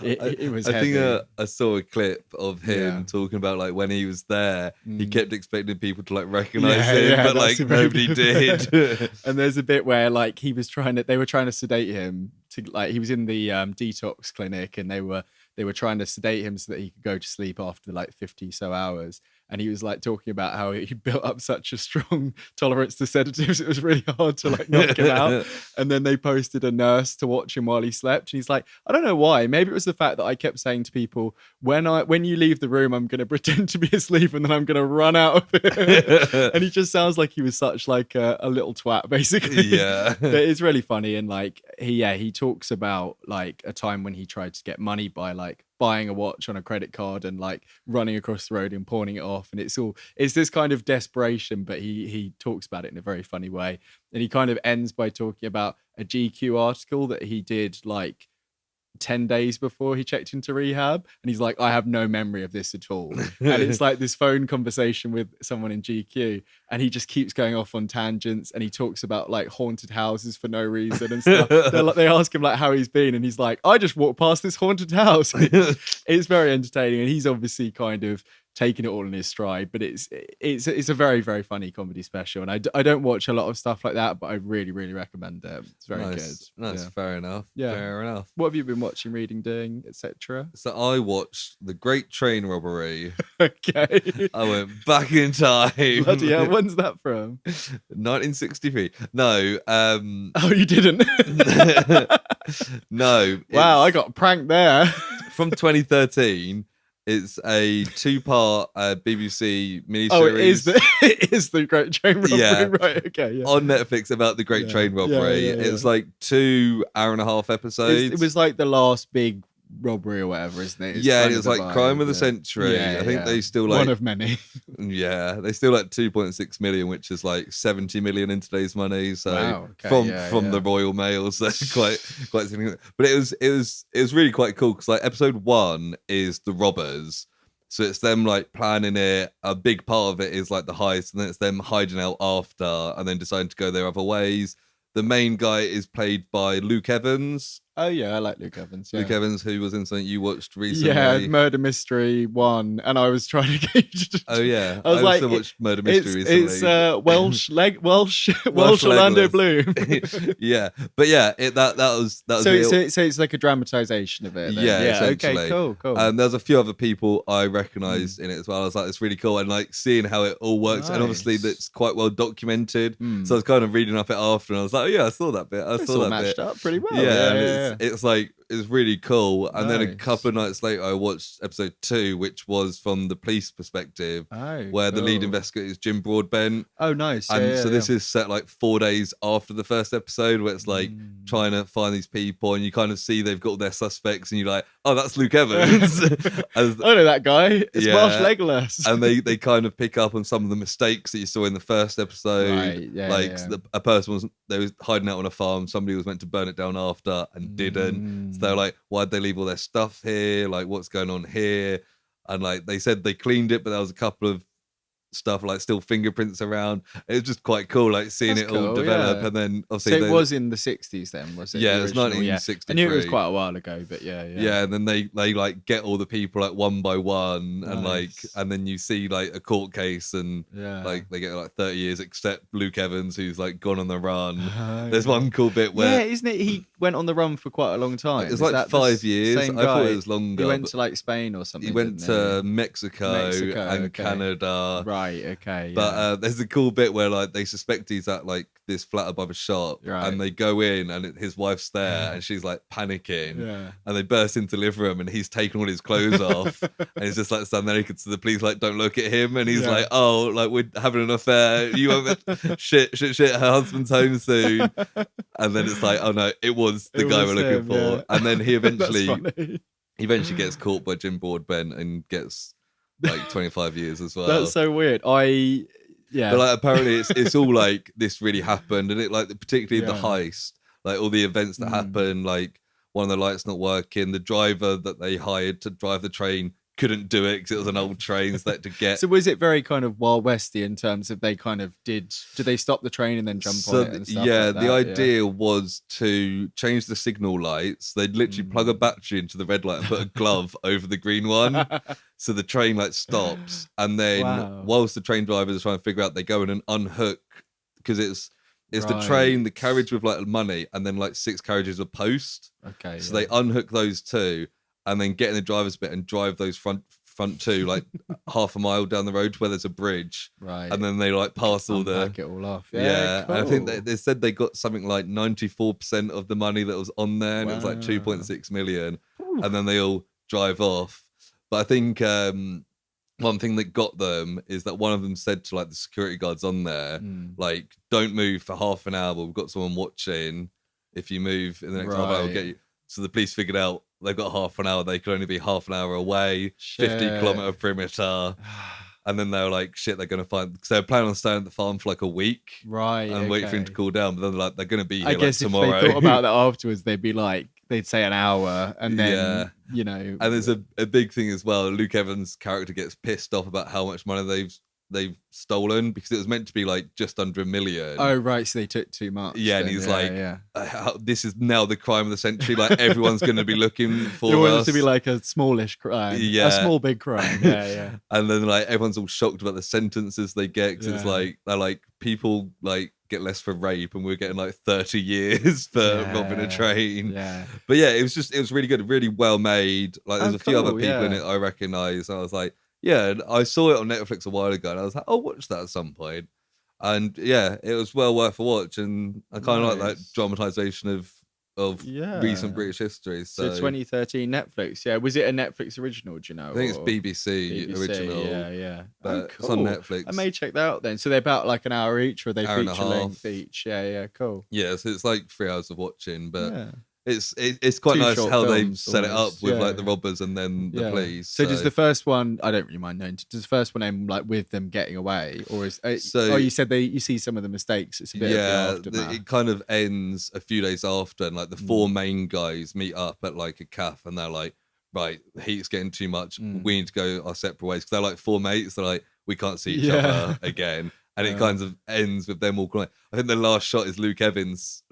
it was I heavy. think I saw a clip of him talking about like when he was there, he kept expecting people to like recognize him, but like nobody did. And there's a bit where like they were trying to sedate him to like, he was in the detox clinic, and they were trying to sedate him so that he could go to sleep after like 50 so hours. And he was like talking about how he built up such a strong tolerance to sedatives. It was really hard to like knock him out. And then they posted a nurse to watch him while he slept. And he's like, I don't know why. Maybe it was the fact that I kept saying to people, when you leave the room, I'm going to pretend to be asleep and then I'm going to run out of it. And he just sounds like he was such like a little twat, basically. Yeah. But it's really funny. And like, he talks about like a time when he tried to get money by like buying a watch on a credit card and like running across the road and pawning it off. And it's this kind of desperation, but he talks about it in a very funny way. And he kind of ends by talking about a GQ article that he did like 10 days before he checked into rehab, and he's like, I have no memory of this at all. And it's like this phone conversation with someone in GQ, and he just keeps going off on tangents, and he talks about like haunted houses for no reason and stuff. They ask him like how he's been, and he's like, I just walked past this haunted house. It's very entertaining, and he's obviously kind of taking it all in his stride, but it's a very, very funny comedy special. And I don't watch a lot of stuff like that, but I really, really recommend it. It's very good. Nice, fair enough. Yeah. Fair enough. What have you been watching, reading, doing, etc.? So I watched The Great Train Robbery. Okay. I went back in time. Bloody hell, when's that from? 1963. No. Oh, you didn't? No. Wow, I got pranked there. From 2013. It's a 2-part BBC miniseries. Oh, it is the Great Train Robbery, Yeah. Right? Okay, yeah. On Netflix about the Great Train Robbery. Yeah. It's like 2 hour-and-a-half episodes. It was like the last big robbery or whatever, isn't it? It was like crime of the century. I think they still like one of many. Yeah, they still like 2.6 million, which is like 70 million in today's money. So wow, okay, from the Royal Mail, so quite significant. But it was really quite cool because like episode 1 is the robbers. So it's them like planning it. A big part of it is like the heist, and then it's them hiding out after and then deciding to go their other ways. The main guy is played by Luke Evans. Oh yeah, I like Luke Evans. Yeah. Luke Evans, who was in something you watched recently. Yeah, Murder Mystery 1, and I was trying to get you to... Oh yeah, I was like, watched Murder Mystery recently. It's Welsh Orlando Bloom. Yeah, but yeah, that was. So it's like a dramatization of it. Then. Yeah, okay, cool. There's a few other people I recognised in it as well. I was like, it's really cool, and like seeing how it all works, and obviously that's quite well documented. So I was kind of reading up it after, and I was like, oh yeah, I saw that bit. I saw that matched bit. up pretty well. Yeah, it's like it's really cool. And then a Nice. couple of nights later, I watched episode 2, which was from the police perspective, where the lead investigator is Jim Broadbent. Oh, nice. And so this is set like 4 days after the first episode, where it's like trying to find these people, and you kind of see they've got all their suspects, and you're like, oh, that's Luke Evans. I know that guy. It's Marsh Legolas. And they kind of pick up on some of the mistakes that you saw in the first episode. Right. A person was hiding out on a farm. Somebody was meant to burn it down after and didn't. So they're like, why'd they leave all their stuff here? Like, what's going on here? And like they said they cleaned it, but there was a couple of stuff like still fingerprints around. It was just quite cool, like seeing That's it all cool, develop. yeah. And then obviously So it was in the 60s then, was it? Yeah, it was original? 1963. I knew it was quite a while ago, but yeah. And then they like get all the people like one by one, and like, Nice. and then you see like a court case, and like they get like 30 years, except Luke Evans, who's like gone on the run. There's one cool bit where isn't it? He went on the run for quite a long time. it's Is like that the 5 years. I same thought guy? it was longer. He went but to like Spain or something. he went didn't to Mexico and okay. Canada. Right. Okay. But there's a cool bit where like they suspect he's at like this flat above a shop, and they go in, and his wife's there, and she's like panicking, and they burst into the living room, and he's taken all his clothes off, and he's just like standing there naked. So the police like don't look at him, and he's like, oh, like we're having an affair. You haven't shit. Her husband's home soon, and then it's like, oh no, it was the guy we're looking for, and then he eventually gets caught by Jim Broadbent and gets like 25 years as well. That's so weird. Yeah. But like apparently it's all like this really happened, and it like particularly the Yeah. heist, like all the events that happen, like one of the lights not working, the driver that they hired to drive the train couldn't do it because it was an old train, so that to get. So was it very kind of Wild Westy in terms of they kind of did they stop the train and then jump on it and stuff yeah, like that? the idea was to change the signal lights. They'd literally plug a battery into the red light and put a glove over the green one. So the train like stops, and then whilst the train drivers are trying to figure out, they go in and unhook, because it's the train, the carriage with like money, and then like 6 carriages of post. Okay. So they unhook those 2, and then get in the driver's bit and drive those front 2 like half a mile down the road to where there's a bridge. Right. And then they like pass all the. It all off. Yeah, cool. and I think they said they got something like 94% of the money that was on there, and it was like 2.6 million. And then they all drive off. But I think one thing that got them is that one of them said to like the security guards on there, like, don't move for half an hour. We've got someone watching. If you move in the next half hour, we'll get you. So the police figured out they've got half an hour. They could only be half an hour away, 50-kilometer perimeter. And then they were like, shit, they're going to find. Because they were planning on staying at the farm for like a week. Right. And wait for him to cool down. But then they're like, they're going to be here I guess like tomorrow. if they thought about that afterwards, they'd be like, they'd say an hour. And then, you know. And there's a big thing as well. Luke Evans' character gets pissed off about how much money they've stolen, because it was meant to be like just under $1 million. Oh, right. So they took too much. Yeah, and he's this is now the crime of the century. Like, everyone's going to be looking for You want us. it to be like a smallish crime. Yeah. A small, big crime. Yeah. And then like everyone's all shocked about the sentences they get, because it's like, they're like, people like get less for rape and we're getting like 30 years for robbing a train. Yeah. But yeah, it was really good, really well made. Like, there's a few other cool, people in it I recognize. I was like, yeah, I saw it on Netflix a while ago, and I was like, I'll watch that at some point. And yeah, it was well worth a watch, and I kind of like that dramatization of recent British history. So 2013 Netflix. Yeah, was it a Netflix original? Do you know? I think it's BBC original. Yeah. But it's on Netflix. I may check that out then. So they're about like an hour each, or are they Hour and a feature length each? Yeah, cool. Yeah, so it's like 3 hours of watching, but it's quite nice how they've set it up with like the robbers and then the police. So does the first one? I don't really mind knowing. Does the first one end like with them getting away, or is you said you see some of the mistakes? It's a bit of the aftermath. It kind of ends a few days after, and like the 4 main guys meet up at like a cafe, and they're like, right, the heat's getting too much. We need to go our separate ways, because they're like 4 mates. They're like, we can't see each other again. And it kind of ends with them all crying. I think the last shot is Luke Evans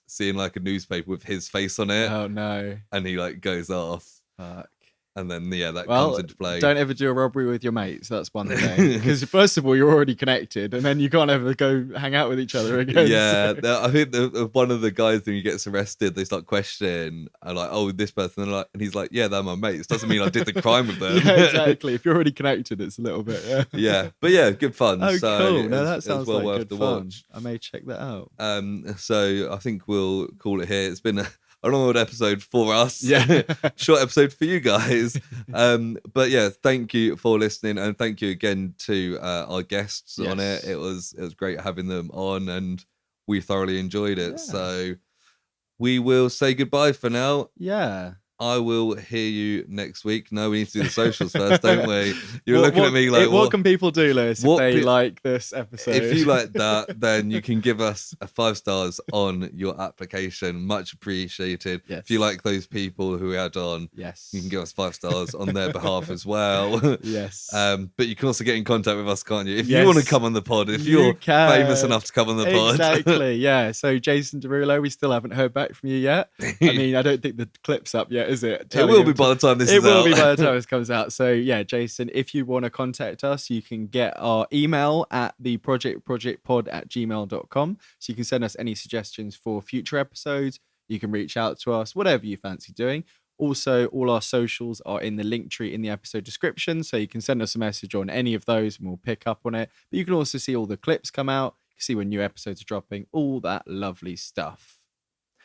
seeing like a newspaper with his face on it. Oh no. And he like goes off. Fuck. And then that comes into play. Don't ever do a robbery with your mates. That's one thing. Because first of all, you're already connected, and then you can't ever go hang out with each other again. Yeah, I think one of the guys when he gets arrested, they start questioning, like, oh, this person, and he's like, yeah, they're my mates. Doesn't mean I did the crime with them. Yeah, exactly. If you're already connected, it's a little bit. Yeah, but yeah, good fun. Oh, so cool. No, that sounds well like worth good the fun. watch. I may check that out. So I think we'll call it here. It's been a long old episode for us. Yeah. Short episode for you guys. But yeah, thank you for listening, and thank you again to our guests on it. It was great having them on, and we thoroughly enjoyed it. So we will say goodbye for now. Yeah. I will hear you next week. No, we need to do the socials first, don't we? You're looking at me like, what can people do, Lewis, if they like this episode? If you like that, then you can give us a 5 stars on your application. Much appreciated. Yes. If you like those people who we had on, you can give us 5 stars on their behalf as well. Yes. But you can also get in contact with us, can't you? If you want to come on the pod, if you're famous enough to come on the pod. Exactly, yeah. So Jason Derulo, we still haven't heard back from you yet. I mean, I don't think the clip's up yet, is it? It will be by the time this is out. It will be by the time this comes out. So yeah, Jason, if you want to contact us, you can get our email at theprojectpod@gmail.com. So you can send us any suggestions for future episodes. You can reach out to us, whatever you fancy doing. Also, all our socials are in the link tree in the episode description. So you can send us a message on any of those and we'll pick up on it. But you can also see all the clips come out. You can see when new episodes are dropping, all that lovely stuff.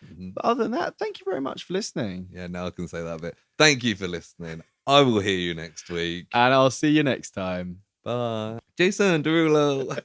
But other than that, thank you very much for listening. Yeah, now I can say that bit. Thank you for listening. I will hear you next week. And I'll see you next time. Bye. Jason Derulo.